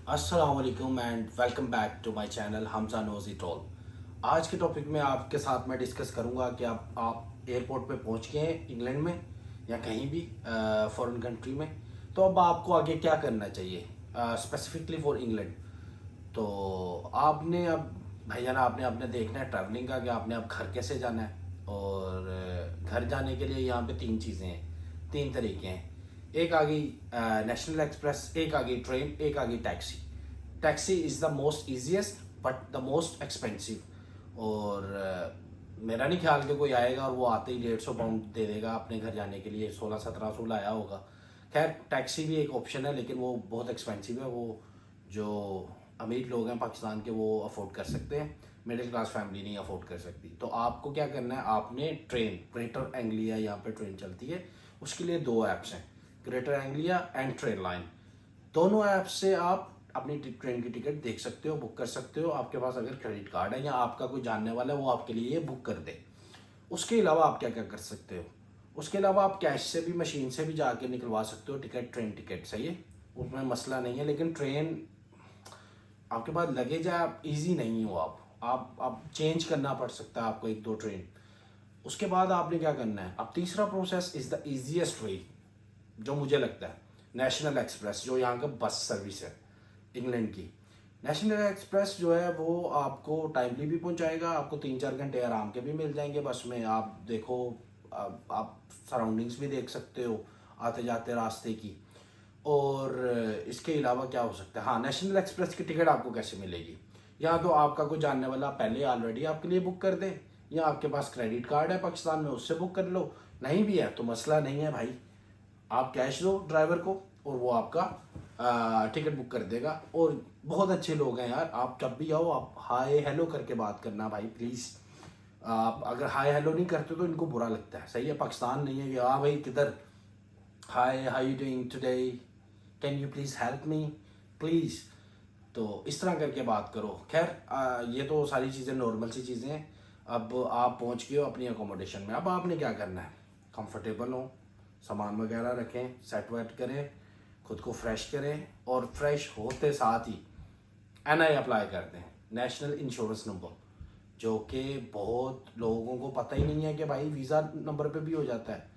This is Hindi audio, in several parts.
अस्सलाम वालेकुम and welcome back to my channel Hamza knows it all. आज के टॉपिक में आपके साथ मैं डिस्कस करूंगा कि आप एयरपोर्ट पे पहुंच गए हैं इंग्लैंड में या कहीं भी फॉरेन कंट्री में। तो अब आपको आगे क्या करना चाहिए स्पेसिफिकली फॉर इंग्लैंड। तो आपने अब भैया ना आपने आपने देखना है ट्रैवलिंग का कि आपने अब घर कैसे जाना है। और घर जाने के लिए यहाँ पे तीन चीज़ें हैं, तीन तरीके हैं। एक आ गई नेशनल एक्सप्रेस, एक आ गई ट्रेन, एक आ गई taxi. Taxi is the most easiest but the most expensive. और मेरा नहीं ख्याल कि कोई आएगा और वो आते ही 150 पाउंड दे देगा अपने घर जाने के लिए। 16-17 लाया होगा। खैर टैक्सी भी एक ऑप्शन है लेकिन वो बहुत एक्सपेंसिव है। वो जो अमीर लोग हैं पाकिस्तान के वो अफोर्ड कर सकते हैं, मिडिल क्लास फैमिली नहीं अफोर्ड कर सकती। तो आपको क्या करना है, आपने ट्रेन ग्रेटर एंग्लिया यहाँ पे ट्रेन चलती है, उसके लिए दो ऐप्स हैं, greater Anglia and train line. दोनों ऐप्स से आप अपनी ट्रेन की टिकट देख सकते हो, बुक कर सकते हो। आपके पास अगर क्रेडिट कार्ड है या आपका कोई जानने वाला है वो आपके लिए ये बुक कर दे। उसके अलावा आप क्या क्या कर सकते हो, उसके अलावा आप कैश से भी मशीन से भी जाके निकलवा सकते हो टिकट, ट्रेन टिकट। सही है, उसमें मसला नहीं है। लेकिन ट्रेन आपके पास लगेज है, आप इजी नहीं हो, आप चेंज करना पड़ सकता है आपको एक दो ट्रेन। उसके बाद आपने क्या करना है, अब तीसरा process is the easiest way जो मुझे लगता है, नेशनल एक्सप्रेस जो यहाँ का बस सर्विस है इंग्लैंड की। नेशनल एक्सप्रेस जो है वो आपको टाइमली भी पहुँचाएगा, आपको 3-4 घंटे आराम के भी मिल जाएंगे बस में। आप देखो, आप सराउंडिंग्स भी देख सकते हो आते जाते रास्ते की। और इसके अलावा क्या हो सकता है, हाँ नेशनल एक्सप्रेस की टिकट आपको कैसे मिलेगी, या तो आपका कोई जानने वाला पहले ऑलरेडी आपके लिए बुक कर दे, या आपके पास क्रेडिट कार्ड है पाकिस्तान में उससे बुक कर लो। नहीं भी है तो मसला नहीं है भाई, आप कैश दो ड्राइवर को और वो आपका टिकट बुक कर देगा। और बहुत अच्छे लोग हैं यार, आप जब भी आओ आप हाय हेलो करके बात करना भाई प्लीज़। आप अगर हाय हेलो नहीं करते तो इनको बुरा लगता है। सही है, पाकिस्तान नहीं है कि हाँ भाई किधर, hi how you doing today, can you please help me please. तो इस तरह करके बात करो। खैर ये तो सारी चीज़ें नॉर्मल सी चीज़ें हैं। अब आप पहुंच गए हो अपनी अकोमोडेशन में, अब आपने क्या करना है, कंफर्टेबल हो, सामान वगैरह रखें, सेट वेट करें, खुद को फ्रेश करें, और फ्रेश होते साथ ही एनआई अप्लाई करते हैं, नेशनल इंश्योरेंस नंबर, जो कि बहुत लोगों को पता ही नहीं है कि भाई वीज़ा नंबर पे भी हो जाता है।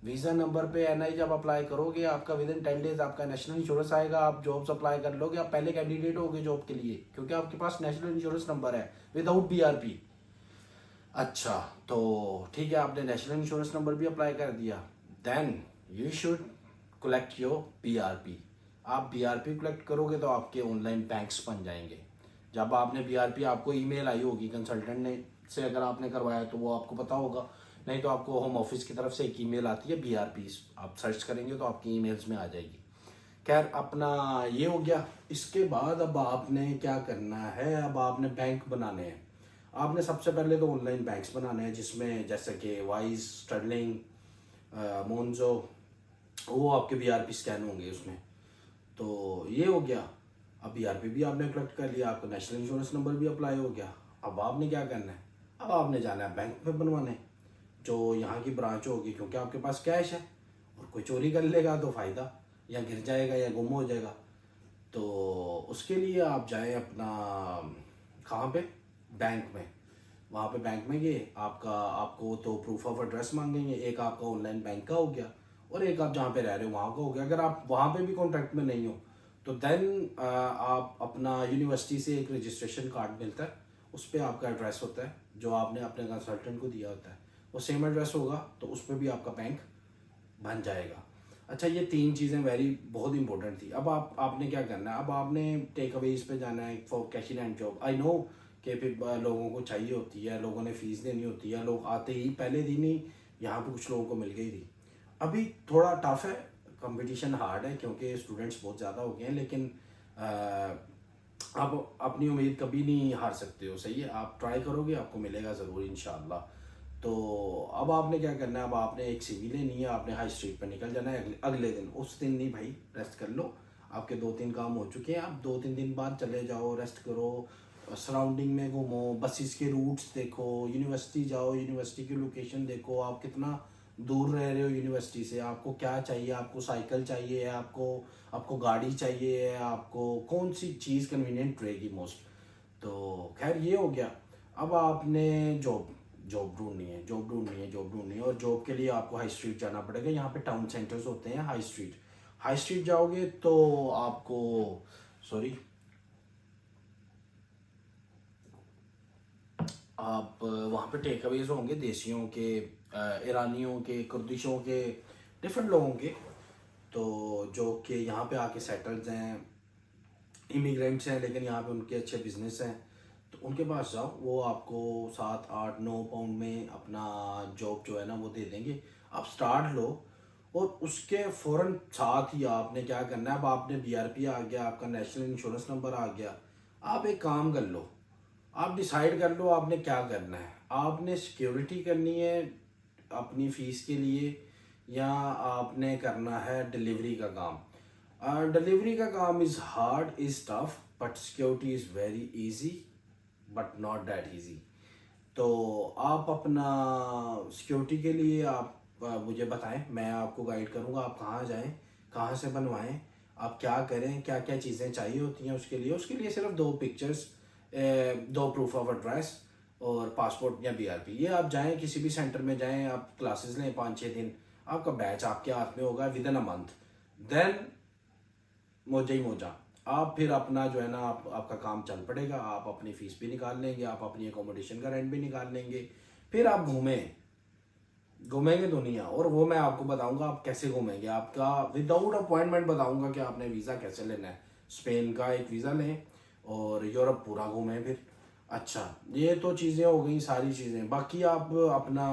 वीज़ा नंबर पे एनआई जब अप्लाई करोगे आपका विद इन 10 डेज आपका नेशनल इंश्योरेंस आएगा, आप जॉब्स अप्लाई कर लोगे, आप पहले कैंडिडेट होगे जॉब के लिए क्योंकि आपके पास नेशनल इंश्योरेंस नंबर है विदाउट बीआरपी। अच्छा, तो ठीक है, आपने नेशनल इंश्योरेंस नंबर भी अप्लाई कर दिया, then you should collect your BRP. आप बीआरपी कलेक्ट करोगे तो आपके ऑनलाइन बैंक्स बन जाएंगे। जब आपने बीआरपी, आपको ईमेल आई होगी कंसल्टेंट ने से, अगर आपने करवाया तो वो आपको पता होगा, नहीं तो आपको होम ऑफिस की तरफ से एक ईमेल आती है बीआरपी, आप सर्च करेंगे तो आपकी ईमेल्स में आ जाएगी। खैर अपना ये हो गया। इसके बाद अब आपने क्या करना है, अब आपने बैंक बनाने हैं। आपने सबसे पहले तो ऑनलाइन बैंक्स बनाने हैं जिसमें जैसे कि वाइज, स्टर्लिंग, मोन्जो, वो आपके बीआरपी स्कैन होंगे उसमें। तो ये हो गया। अब बीआरपी भी आपने कलेक्ट कर लिया, आपका नेशनल इंश्योरेंस नंबर भी अप्लाई हो गया। अब आपने क्या करना है, अब आपने जाना है बैंक में बनवाने, जो यहाँ की ब्रांच होगी, क्योंकि आपके पास कैश है और कोई चोरी कर लेगा तो फ़ायदा, या गिर जाएगा या गुम हो जाएगा। तो उसके लिए आप जाएं अपना, कहाँ पे, बैंक में। वहाँ पे बैंक में गए, आपका आपको तो प्रूफ ऑफ एड्रेस मांगेंगे, एक आपका ऑनलाइन बैंक का हो गया और एक आप जहाँ पे रह रहे हो वहाँ का हो गया। अगर आप वहाँ पे भी कॉन्टैक्ट में नहीं हो तो देन आप अपना यूनिवर्सिटी से एक रजिस्ट्रेशन कार्ड मिलता है, उस पर आपका एड्रेस होता है जो आपने अपने कंसल्टेंट को दिया होता है, वो सेम एड्रेस होगा तो उस पर भी आपका बैंक बन जाएगा। अच्छा, ये तीन चीज़ें वेरी बहुत इंपॉर्टेंट थी। अब आपने क्या करना है, अब आपने टेक अवेज पे जाना है for cash in hand job. I know कि फिर लोगों को चाहिए होती है, लोगों ने फीस देनी होती है, लोग आते ही पहले दिन ही यहाँ पे कुछ लोगों को मिल गई थी। अभी थोड़ा टफ है, कंपटीशन हार्ड है क्योंकि स्टूडेंट्स बहुत ज़्यादा हो गए हैं, लेकिन आप अपनी उम्मीद कभी नहीं हार सकते हो। सही है, आप ट्राई करोगे आपको मिलेगा ज़रूर इंशाल्लाह। तो अब आपने क्या करना है, अब आपने एक सीवी लेनी है, आपने हाई स्ट्रीट पर निकल जाना है अगले दिन। उस दिन नहीं भाई, रेस्ट कर लो, आपके 2-3 काम हो चुके हैं, आप 2-3 दिन बाद चले जाओ, रेस्ट करो, सराउंडिंग में घूमो, बसेस के रूट्स देखो, यूनिवर्सिटी जाओ, यूनिवर्सिटी की लोकेशन देखो, आप कितना दूर रह रहे हो यूनिवर्सिटी से, आपको क्या चाहिए, आपको साइकिल चाहिए है, आपको आपको गाड़ी चाहिए है, आपको कौन सी चीज़ कन्वीनियंट रहेगी मोस्ट। तो खैर ये हो गया। अब आपने जॉब जॉब ढूंढनी है, जॉब ढूंढनी है, और जॉब के लिए आपको हाई स्ट्रीट जाना पड़ेगा। यहाँ पे टाउन सेंटर्स होते हैं, हाई स्ट्रीट जाओगे तो आपको, सॉरी, आप वहाँ पे टेक अवेज होंगे देसियों के, ईरानियों के, कुर्दिशों के, डिफरेंट लोगों के, तो जो कि यहाँ पे आके सेटल्ड हैं, इमिग्रेंट्स हैं, लेकिन यहाँ पे उनके अच्छे बिजनेस हैं। तो उनके पास जाओ, वो आपको 7 8 9 पाउंड में अपना जॉब जो है ना वो दे देंगे। आप स्टार्ट लो, और उसके फ़ौरन साथ ही आपने क्या करना है, अब आपने बीआरपी आ गया, आपका नेशनल इंश्योरेंस नंबर आ गया। आप एक काम कर लो, आप डिसाइड कर लो आपने क्या करना है। आपने सिक्योरिटी करनी है अपनी फ़ीस के लिए, या आपने करना है डिलीवरी का काम। डिलीवरी का काम is hard, is tough, but security is very easy, but not that easy. तो आप अपना सिक्योरिटी के लिए आप मुझे बताएं, मैं आपको गाइड करूंगा आप कहाँ जाएं, कहाँ से बनवाएं, आप क्या करें, क्या क्या चीज़ें चाहिए होती हैं उसके लिए सिर्फ 2 पिक्चर्स, 2 प्रूफ ऑफ एड्रेस और पासपोर्ट या बीआरपी। ये आप जाएं, किसी भी सेंटर में जाएं, आप क्लासेस लें 5 6 दिन, आपका बैच आपके हाथ में होगा within a month. Then मोजा ही मोजा, आप फिर अपना जो है ना आपका काम चल पड़ेगा, आप अपनी फीस भी निकाल लेंगे, आप अपनी एकोमोडेशन का रेंट भी निकाल लेंगे, फिर आप घूमेंगे दुनिया। और वो मैं आपको बताऊंगा आप कैसे घूमेंगे, आपका विदाउट अपॉइंटमेंट बताऊंगा कि आपने वीज़ा कैसे लेना है। स्पेन का एक वीज़ा लें और यूरोप पूरा घूमें फिर। अच्छा, ये तो चीज़ें हो गई सारी चीज़ें। बाकी आप अपना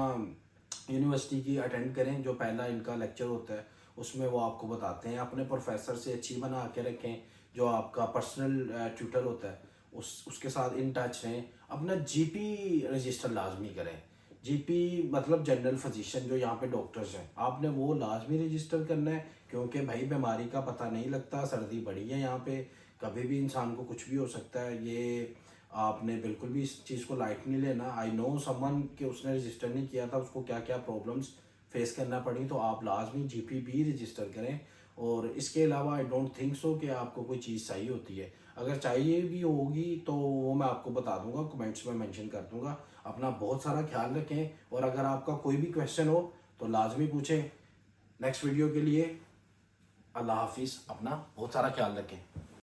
यूनिवर्सिटी की अटेंड करें, जो पहला इनका लेक्चर होता है उसमें वो आपको बताते हैं। अपने प्रोफेसर से अच्छी बना के रखें, जो आपका पर्सनल ट्यूटर होता है उसके साथ इन टच रहें। अपना जीपी रजिस्टर लाजमी करें। जीपी मतलब जनरल फिजिशियन, जो यहाँ पे डॉक्टर्स हैं, आपने वो लाजमी रजिस्टर करना है, क्योंकि भाई बीमारी का पता नहीं लगता, सर्दी बड़ी है यहाँ पे, कभी भी इंसान को कुछ भी हो सकता है। ये आपने बिल्कुल भी इस चीज़ को लाइट नहीं लेना। आई नो समवन कि उसने रजिस्टर नहीं किया था, उसको क्या क्या प्रॉब्लम्स फेस करना पड़ी, तो आप लाजमी जीपी भी रजिस्टर करें। और इसके अलावा आई डोंट थिंक सो कि आपको कोई चीज़ चाहिए होती है। अगर चाहिए भी होगी तो वो मैं आपको बता दूंगा, कमेंट्स में मेंशन कर दूंगा। अपना बहुत सारा ख्याल रखें, और अगर आपका कोई भी क्वेश्चन हो तो लाजमी पूछें। नेक्स्ट वीडियो के लिए अल्लाह हाफिज़, अपना बहुत सारा ख्याल रखें।